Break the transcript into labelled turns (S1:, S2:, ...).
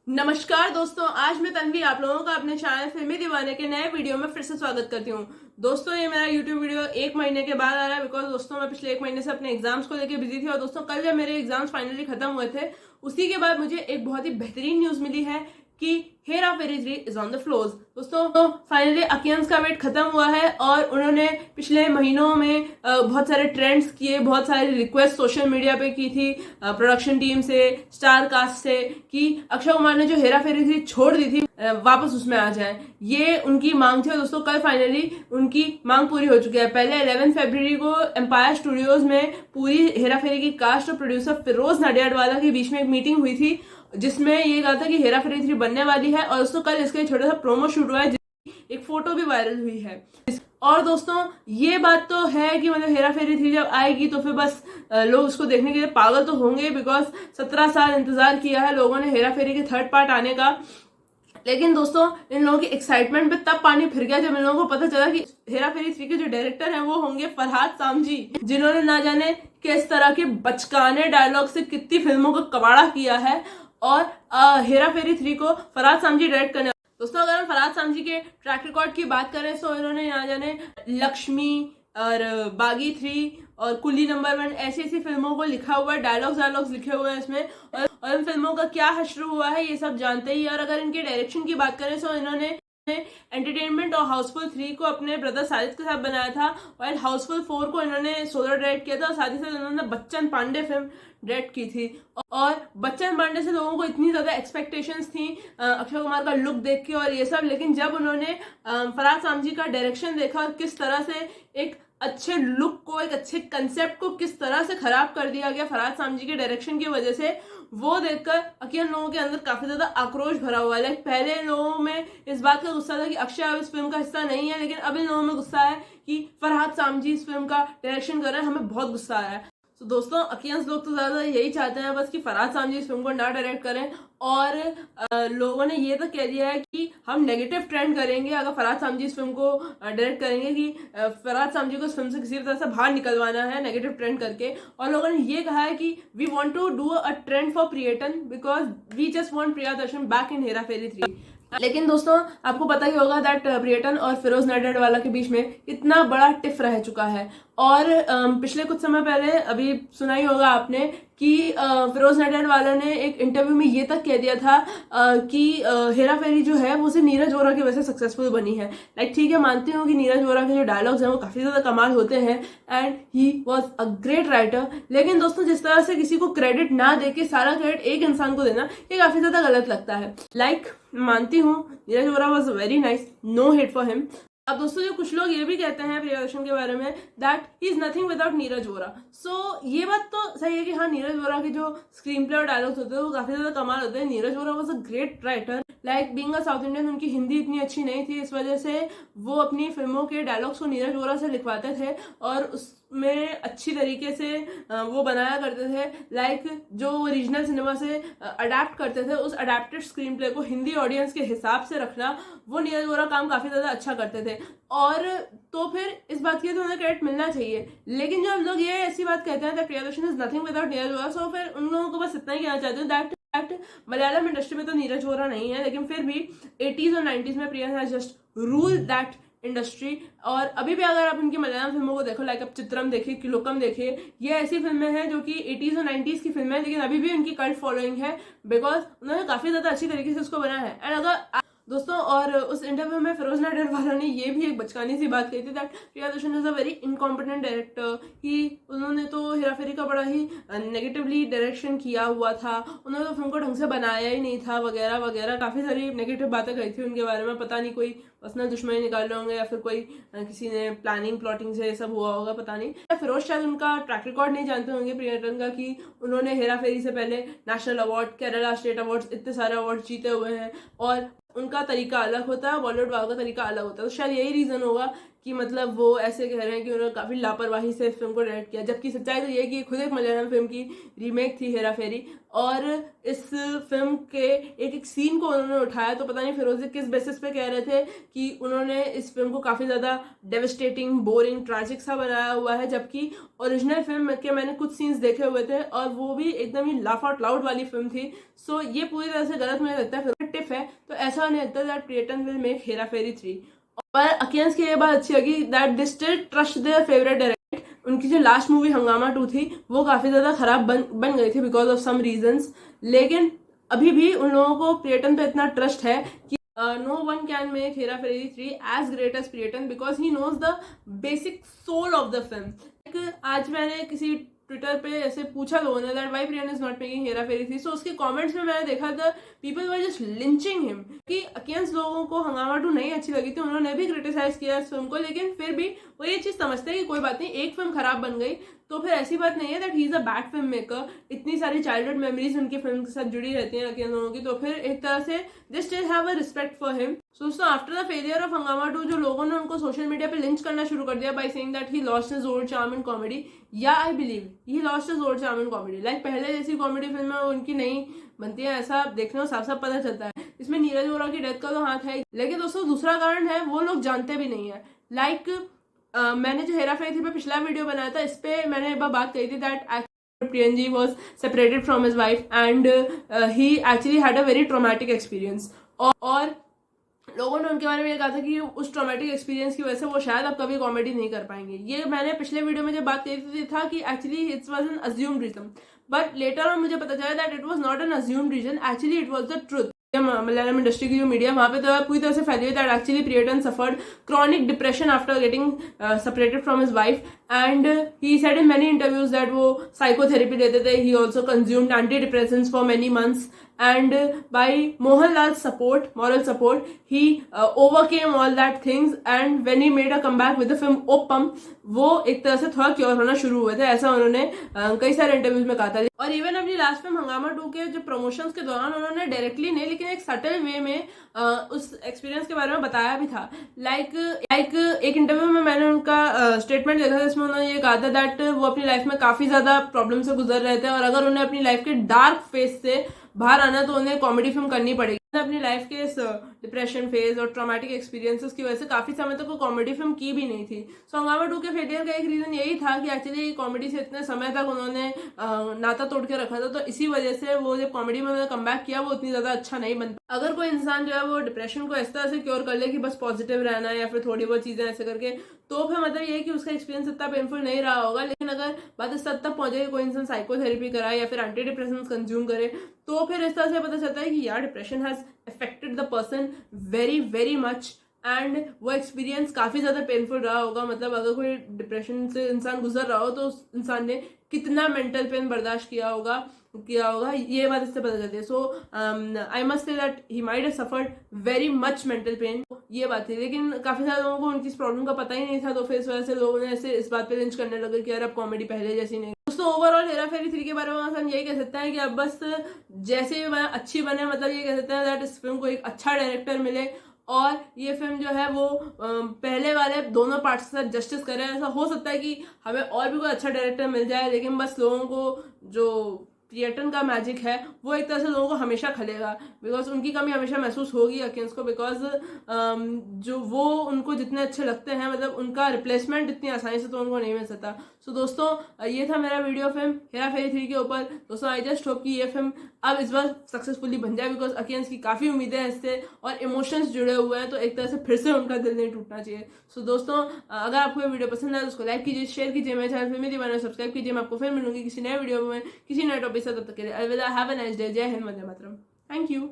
S1: नमस्कार दोस्तों, आज मैं तन्वी आप लोगों का अपने चैनल फिल्मी दीवाने के नए वीडियो में फिर से स्वागत करती हूँ। दोस्तों, ये मेरा यूट्यूब वीडियो 1 महीने के बाद आ रहा है बिकॉज दोस्तों मैं पिछले 1 महीने से अपने एग्जाम्स को लेकर बिजी थी। और दोस्तों, कल जब मेरे एग्जाम्स फाइनली खत्म हुए थे उसी के बाद मुझे एक बहुत ही बेहतरीन न्यूज मिली है कि Hera Pheri 3 is on the floors. दोस्तों, तो फाइनली अकियंस का वेट खत्म हुआ है और उन्होंने पिछले महीनों में बहुत सारे ट्रेंड्स किए, बहुत सारी रिक्वेस्ट सोशल मीडिया पे की थी प्रोडक्शन टीम से, स्टार कास्ट से, कि अक्षय कुमार ने जो हेरा फेरी 3 छोड़ दी थी वापस उसमें आ जाए। ये उनकी मांग थी और दोस्तों कल फाइनली उनकी मांग पूरी हो चुकी है। पहले 11 फरवरी को एम्पायर स्टूडियोज में पूरी हेरा फेरी की कास्ट और प्रोड्यूसर फिरोज नाडियाडवाला के बीच में एक मीटिंग हुई थी जिसमें ये कहा था कि हेरा फेरी 3 बनने वाली है। और दोस्तों कल इसका छोटा सा प्रोमो शूट हुआ है जिसकी एक फोटो भी वायरल हुई है। और दोस्तों ये बात तो है कि मतलब हेरा फेरी 3 जब आएगी तो फिर बस लोग उसको देखने के लिए पागल तो होंगे बिकॉज 17 साल इंतजार किया है लोगों ने हेरा फेरी के थर्ड पार्ट आने का। लेकिन दोस्तों इन लोगों की एक्साइटमेंट पे तब पानी फिर गया जब इन लोगों को पता चला कि हेरा फेरी 3 के जो डायरेक्टर हैं वो होंगे फरहाद सामजी, जिन्होंने ना जाने किस तरह के बचकाने डायलॉग से कितनी फिल्मों का कबाड़ा किया है। और हेरा फेरी 3 को फरहाद सामजी डायरेक्ट करने। दोस्तों, अगर हम फरहाद सामजी के ट्रैक रिकॉर्ड की बात करें तो इन्होंने ना जाने लक्ष्मी और बागी 3 और कुली नंबर 1 ऐसी ऐसी फिल्मों को लिखा हुआ है, डायलॉग्स लिखे हुए हैं इसमें। और इन फिल्मों का क्या हश्र हुआ है ये सब जानते ही। और अगर इनके डायरेक्शन की बात करें तो इन्होंने एंटरटेनमेंट और हाउसफुल 3 को अपने ब्रदर साजिद के साथ बनाया था और हाउसफुल 4 को इन्होंने सोलो डायरेक्ट किया था। और साथ ही साथ इन्होंने बच्चन पांडे फिल्म डायरेक्ट की थी। और बच्चन पांडे से लोगों को इतनी ज्यादा एक्सपेक्टेशंस थी अक्षय कुमार का लुक देख के और ये सब, लेकिन जब उन्होंने फरहाद सामजी का डायरेक्शन देखा और किस तरह से एक अच्छे लुक को, एक अच्छे कंसेप्ट को किस तरह से खराब कर दिया गया फरहाद सामजी के डायरेक्शन की वजह से, वो देखकर अकियन लोगों के अंदर काफी ज्यादा आक्रोश भरा हुआ है। पहले लोगों में इस बात का गुस्सा था कि अक्षय अब इस फिल्म का हिस्सा नहीं है, लेकिन अब इन लोगों में गुस्सा है कि फरहाद सामजी इस फिल्म का डायरेक्शन कर रहे हैं, हमें बहुत गुस्सा आया है। तो दोस्तों अकियंस लोग तो ज्यादा यही चाहते हैं बस कि फरहाद सामजी इस फिल्म को ना डायरेक्ट करें। और लोगों ने ये तो कह दिया है कि हम नेगेटिव ट्रेंड करेंगे अगर फरहाद सामजी इस फिल्म को डायरेक्ट करेंगे, कि फरहाद सामजी को इस फिल्म से किसी भी तरह से बाहर निकलवाना है नेगेटिव ट्रेंड करके। और लोगों ने ये कहा है कि we want to do a trend for Priyadarshan because we just want Priyadarshan back in Hera Pheri 3। लेकिन दोस्तों आपको पता ही होगा दैट प्रियटन और फिरोज नाडियाडवाला के बीच में इतना बड़ा टिफ रह चुका है। और पिछले कुछ समय पहले अभी सुना ही होगा आपने कि फिरोज नाडियाडवाला ने एक इंटरव्यू में ये तक कह दिया था कि हेरा फेरी जो है वो सिर्फ नीरज वोरा की वजह से सक्सेसफुल बनी है। लाइक ठीक है, मानती हूँ कि नीरज वोरा के जो डायलॉग्स हैं वो काफी ज्यादा कमाल होते हैं and he was a great writer. लेकिन दोस्तों जिस तरह से किसी को क्रेडिट ना देके सारा क्रेडिट एक इंसान को देना ये काफी ज्यादा गलत लगता है। मानती हूँ Neeraj Vora was very nice, no hate for him. अब दोस्तों जो कुछ लोग ये भी कहते हैं प्रियदर्शन के बारे में that he is nothing without Neeraj Vora. So ये बात तो सही है कि हाँ, नीरज वोरा के जो स्क्रीन प्ले और डायलॉग्स होते हैं वो काफी ज्यादा कमाल होते हैं। Neeraj Vora was a great writer. Like being a south Indian उनकी हिंदी इतनी अच्छी नहीं थी, इस वजह से वो अपनी फिल्मों के डायलॉग्स को नीरज वोरा से लिखवाते थे और उसमें अच्छी तरीके से वो बनाया करते थे। लाइक जो ओरिजिनल सिनेमा से अडेप्ट करते थे उस अडेप्टेड स्क्रीन प्ले को हिंदी ऑडियंस के हिसाब से रखना, वो नीरज वोरा काम काफी ज्यादा अच्छा करते थे। और तो फिर इस बात की तो उन्हें क्रेडिट मिलना चाहिए। लेकिन जब लोग ये ऐसी बात कहते हैं that Priyadarshan is nothing without Neeraj Vora, so फिर उन लोगों को बस इतना ही कहना चाहते हूँ दैट मलयालम इंडस्ट्री में तो नीरज वोरा नहीं है, लेकिन फिर भी 80s और 90s में Priya has just rule that industry. और अभी भी अगर आप इनकी मलयालम फिल्मों को देखो, लाइक आप चित्रम देखिए, किलोकम देखिए, ये ऐसी फिल्में हैं जो कि 80s और 90s की फिल्में हैं, लेकिन अभी भी उनकी कल्ट फॉलोइंग है बिकॉज उन्होंने काफी ज्यादा अच्छी तरीके से उसको बनाया है। एंड अगर दोस्तों, और उस इंटरव्यू में फिरोज नाडियाडवाला ने ये भी एक बचकानी सी बात कही थी that Priyadarshan is a very incompetent director, कि उन्होंने तो हेरा फेरी का बड़ा ही नेगेटिवली डायरेक्शन किया हुआ था, उन्होंने तो फिल्म को ढंग से बनाया ही नहीं था वगैरह वगैरह, काफी सारी नेगेटिव बातें कही थी उनके बारे में। पता नहीं कोई पर्सनल दुश्मनी निकाल रहे होंगे या फिर कोई किसी ने प्लानिंग प्लॉटिंग से सब हुआ होगा, पता नहीं। फिरोज शायद उनका ट्रैक रिकॉर्ड नहीं जानते होंगे प्रियटन का, कि उन्होंने हेरा फेरी से पहले national award, Kerala state award, इतने सारे अवार्ड जीते हुए हैं और उनका तरीका अलग होता है, बॉलीवुड वालों का तरीका अलग होता है। तो शायद यही रीजन होगा कि मतलब वो ऐसे कह रहे हैं कि उन्होंने काफ़ी लापरवाही से इस फिल्म को डायरेक्ट किया, जबकि सच्चाई तो ये है कि ये खुद एक मलयालम फिल्म की रीमेक थी, हेरा फेरी, और इस फिल्म के एक एक सीन को उन्होंने उठाया। तो पता नहीं फिरोजी किस बेसिस पे कह रहे थे कि उन्होंने इस फिल्म को काफ़ी ज़्यादा डेविस्टेटिंग, बोरिंग, ट्रैजिक सा बनाया हुआ है, जबकि ओरिजिनल फिल्म के मैंने कुछ सीन्स देखे हुए थे और वो भी एकदम ही लाफ आउट लाउड वाली फिल्म थी। सो ये पूरी तरह से गलत मुझे लगता है, टिप है। तो ऐसा नहीं लगता that क्रिएटन will make Hera Pheri 3। पर अकियंस की ये बात अच्छी लगी that they still trust their favourite director. उनकी जो लास्ट मूवी हंगामा 2 थी वो काफी ज्यादा खराब बन गई थी बिकॉज ऑफ सम रीजंस, लेकिन अभी भी उन लोगों को प्रियटन पे इतना ट्रस्ट है कि no one can make Hera Pheri 3 as great as Priyadarshan because he knows the basic soul of the film. आज मैंने किसी ट्विटर पे ऐसे पूछा लोगों ने that why Priyan is not making Hera Pheri 3, so उसके कमेंट्स में मैंने देखा था people were just lynching him कि अगेंस्ट लोगों को हंगामा 2 नहीं अच्छी लगी थी, उन्होंने भी क्रिटिसाइज किया इस फिल्म को, लेकिन फिर भी वो ये चीज समझते हैं कि कोई बात नहीं, एक फिल्म खराब बन गई तो फिर ऐसी बात नहीं है that he is a bad film maker. इतनी सारी चाइल्डहुड मेमोरीज उनकी फिल्म के साथ जुड़ी रहती हैं अकेले लोगों की, तो फिर एक तरह से they still have a respect for him. So दोस्तों आफ्टर द फेलियर ऑफ हंगामा 2 जो लोगों ने उनको सोशल मीडिया पे लिंच करना शुरू कर दिया by saying that he lost his old charm in comedy, या I believe he lost his old charm in comedy. Like पहले जैसी कॉमेडी फिल्में उनकी नहीं बनती है, ऐसा देखने को साफ साफ पता चलता है। इसमें नीरज वोरा की डेथ का तो हाथ है, लेकिन दोस्तों दूसरा कारण है वो लोग जानते भी नहीं है। लाइक मैंने जो हेरा फेरी पे पिछला वीडियो बनाया था इस पे मैंने एक बार बात कही थी that Priyan ji was separated from his wife and he actually had a very traumatic experience, और लोगों ने उनके बारे में ये कहा था कि उस ट्रॉमेटिक एक्सपीरियंस की वजह से वो शायद अब कभी कॉमेडी नहीं कर पाएंगे। ये मैंने पिछले वीडियो में जब बात करी थी था कि actually it was an assumed reason, but later on मुझे पता चला that it was not an assumed reason, actually it was the truth. Malayalam industry की जो मीडिया वहां पे तो पूरी तरह से फैली हुई that actually Priyadarshan suffered chronic depression after getting separated from his wife and he said in many interviews that वो साइकोथेरेपी लेते थे। He also consumed anti depressants for many months and by Mohanlal's support, moral support, he overcame all that things and when he made a comeback with the film Oppam, वो एक तरह से थोड़ा cure होना शुरू हुए थे, ऐसा उन्होंने कई सारे इंटरव्यूज में कहा था। और इवन अपनी लास्ट फिल्म हंगामा 2 के जो प्रमोशंस के दौरान उन्होंने डायरेक्टली नहीं लेकिन एक सटल वे में उस एक्सपीरियंस के बारे में बताया भी था। लाइक एक इंटरव्यू में मैंने उनका स्टेटमेंट देखा था जिसमें उन्होंने ये कहा था दैट वो अपनी लाइफ में काफी ज्यादा प्रॉब्लम से गुजर रहे थे और अगर उन्हें अपनी लाइफ के डार्क फेज से बाहर आना तो उन्हें कॉमेडी फिल्म करनी पड़ेगी। अपनी लाइफ के इस डिप्रेशन फेज और ट्रॉमेटिक एक्सपीरियंसेस की वजह से काफी समय तक वो कॉमेडी फिल्म की भी नहीं थी। सो हंगामा 2 के फेलियर का एक रीजन यही था कि एक्चुअली कॉमेडी से इतने समय तक उन्होंने नाता तोड़ के रखा था, तो इसी वजह से वो जब कॉमेडी में उन्होंने कमबैक किया वो इतनी ज्यादा अच्छा नहीं बन पाया। अगर कोई इंसान जो है वो डिप्रेशन को इस तरह से क्योर कर ले कि बस पॉजिटिव रहना है या फिर थोड़ी बहुत चीजें ऐसे करके, तो फिर मतलब ये है कि उसका एक्सपीरियंस इतना पेनफुल नहीं रहा होगा। लेकिन अगर बात इस हद तक पहुंचे कोई इंसान साइकोथेरेपी कराए या फिर एंटी डिप्रेशन कंज्यूम करे, तो फिर इस तरह से पता चलता है कि यार depression has affected the person very very much and वो एक्सपीरियंस काफी ज्यादा पेनफुल रहा होगा। मतलब अगर कोई डिप्रेशन से इंसान गुजर रहा हो तो उस इंसान ने कितना मेंटल पेन बर्दाश्त किया होगा ये बात इससे पता चलती है। So I must say that he might have suffered very much mental pain, ये बात थी। लेकिन काफी सारे लोगों को उनकी इस प्रॉब्लम का पता ही नहीं था, तो फिर इस वजह से लोगों ने ऐसे इस बात पे लिंच करने लगे कि यार अब कॉमेडी पहले जैसी नहीं। दोस्तों ओवरऑल हेरा फेरी 3 के बारे में हम यही कह सकते हैं कि अब बस जैसे भी अच्छी बने, मतलब ये कह सकते हैं दैट इस फिल्म को एक अच्छा डायरेक्टर मिले और ये फिल्म जो है वो पहले वाले दोनों पार्ट्स के साथ जस्टिस करे। ऐसा हो सकता है कि हमें और भी कोई अच्छा डायरेक्टर मिल जाए, लेकिन बस लोगों को जो प्रियटन का मैजिक है वो एक तरह से लोगों को हमेशा खलेगा, बिकॉज उनकी कमी हमेशा महसूस होगी अकेंस को, बिकॉज जो वो उनको जितने अच्छे लगते हैं मतलब उनका रिप्लेसमेंट इतनी आसानी से तो उनको नहीं मिल सकता। सो दोस्तों ये था मेरा वीडियो फिल्म हेरा फेरी 3 के ऊपर। दोस्तों आई जस्ट होप कि ये फिल्म अब इस बार सक्सेसफुली बन जाए, बिकॉज अकेंस की काफ़ी उम्मीदें हैं इससे और इमोशंस जुड़े हुए हैं, तो एक तरह से फिर से उनका दिल नहीं टूटना चाहिए। सो दोस्तों अगर आपको ये वीडियो पसंद आए तो उसको लाइक कीजिए, शेयर कीजिए, मेरे चैनल फिल्मी दीवाना सब्सक्राइब कीजिए। मैं आपको फिर मिलूंगी किसी नए वीडियो में किसी नए टॉपिक से, तब तक के लिए अलविदा, हैव अ नाइस डे, जय हिंद, वंदे मातरम, थैंक यू।